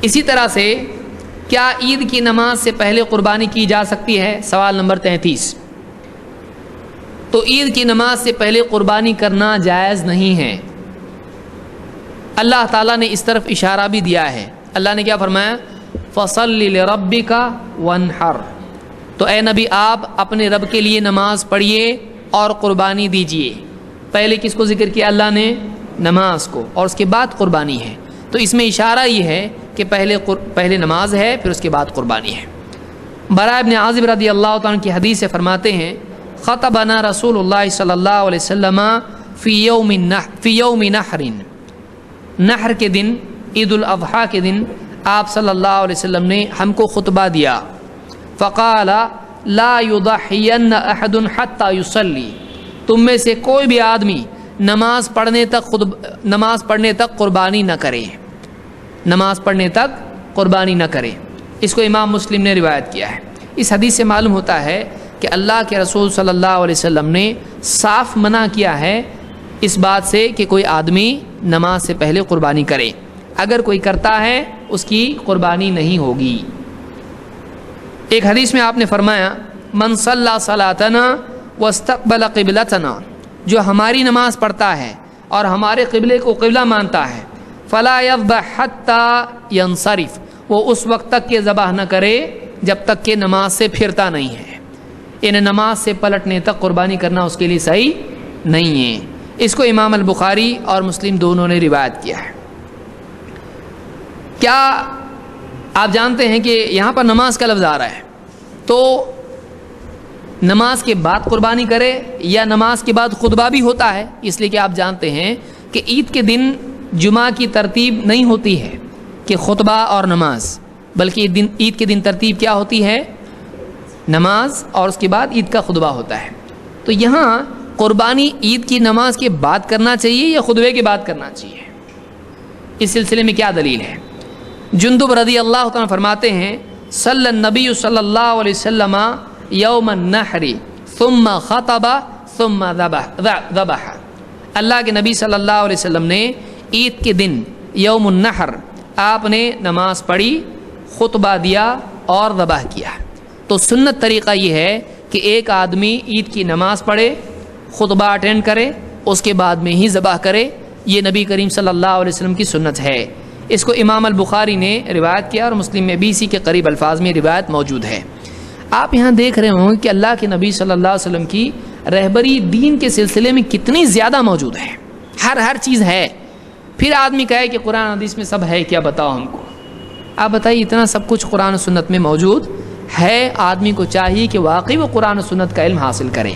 اسی طرح سے کیا عید کی نماز سے پہلے قربانی کی جا سکتی ہے؟ سوال نمبر 33۔ تو عید کی نماز سے پہلے قربانی کرنا جائز نہیں ہے۔ اللہ تعالیٰ نے اس طرف اشارہ بھی دیا ہے۔ اللہ نے کیا فرمایا؟ فَصَلِّ لِرَبِّكَ وَانْحَرْ۔ تو اے نبی آپ اپنے رب کے لیے نماز پڑھیے اور قربانی دیجیے۔ پہلے کس کو ذکر کیا اللہ نے؟ نماز کو، اور اس کے بعد قربانی ہے۔ تو اس میں اشارہ یہ ہے کہ پہلے نماز ہے پھر اس کے بعد قربانی ہے۔ براء ابن عازب رضی اللہ تعالیٰ کی حدیث سے فرماتے ہیں خطبنا رسول اللہ صلی اللہ علیہ وسلم فی یوم نحر، نحر کے دن، عید الاضحیٰ کے دن آپ صلی اللہ علیہ وسلم نے ہم کو خطبہ دیا۔ فقال لا یضحین احد حتی یصلی، تم میں سے کوئی بھی آدمی نماز پڑھنے تک قربانی نہ کرے، نماز پڑھنے تک قربانی نہ کرے۔ اس کو امام مسلم نے روایت کیا ہے۔ اس حدیث سے معلوم ہوتا ہے کہ اللہ کے رسول صلی اللہ علیہ وسلم نے صاف منع کیا ہے اس بات سے کہ کوئی آدمی نماز سے پہلے قربانی کرے۔ اگر کوئی کرتا ہے اس کی قربانی نہیں ہوگی۔ ایک حدیث میں آپ نے فرمایا من صلی صلاتنا واستقبل قبلتنا، جو ہماری نماز پڑھتا ہے اور ہمارے قبلے کو قبلہ مانتا ہے، فلا یذبح حتی ینصرف، وہ اس وقت تک کہ ذبح نہ کرے جب تک کہ نماز سے پھرتا نہیں ہے، یعنی نماز سے پلٹنے تک قربانی کرنا اس کے لیے صحیح نہیں ہے۔ اس کو امام البخاری اور مسلم دونوں نے روایت کیا ہے۔ کیا آپ جانتے ہیں کہ یہاں پر نماز کا لفظ آ رہا ہے، تو نماز کے بعد قربانی کرے یا نماز کے بعد خطبہ بھی ہوتا ہے؟ اس لیے کہ آپ جانتے ہیں کہ عید کے دن جمعہ کی ترتیب نہیں ہوتی ہے کہ خطبہ اور نماز، بلکہ عید کے دن ترتیب کیا ہوتی ہے؟ نماز اور اس کے بعد عید کا خطبہ ہوتا ہے۔ تو یہاں قربانی عید کی نماز کے بعد کرنا چاہیے یا خطبے کے بعد کرنا چاہیے؟ اس سلسلے میں کیا دلیل ہے؟ جندب رضی اللہ تعالیٰ فرماتے ہیں صلی النبی صلی اللہ علیہ وسلم یوم النحر ثم خطب ثم ذبح، اللہ کے نبی صلی اللہ علیہ وسلم نے عید کے دن یوم النحر آپ نے نماز پڑھی، خطبہ دیا اور ذبح کیا۔ تو سنت طریقہ یہ ہے کہ ایک آدمی عید کی نماز پڑھے، خطبہ اٹینڈ کرے، اس کے بعد میں ہی ذبح کرے۔ یہ نبی کریم صلی اللہ علیہ وسلم کی سنت ہے۔ اس کو امام البخاری نے روایت کیا اور مسلم میں بھی اسی کے قریب الفاظ میں روایت موجود ہے۔ آپ یہاں دیکھ رہے ہوں کہ اللہ کے نبی صلی اللہ علیہ وسلم کی رہبری دین کے سلسلے میں کتنی زیادہ موجود ہے، ہر چیز ہے۔ پھر آدمی کہے کہ قرآن حدیث میں سب ہے، کیا بتاؤ ہم کو؟ آپ بتائیے، اتنا سب کچھ قرآن و سنت میں موجود ہے، آدمی کو چاہیے کہ واقعی وہ قرآن و سنت کا علم حاصل کریں۔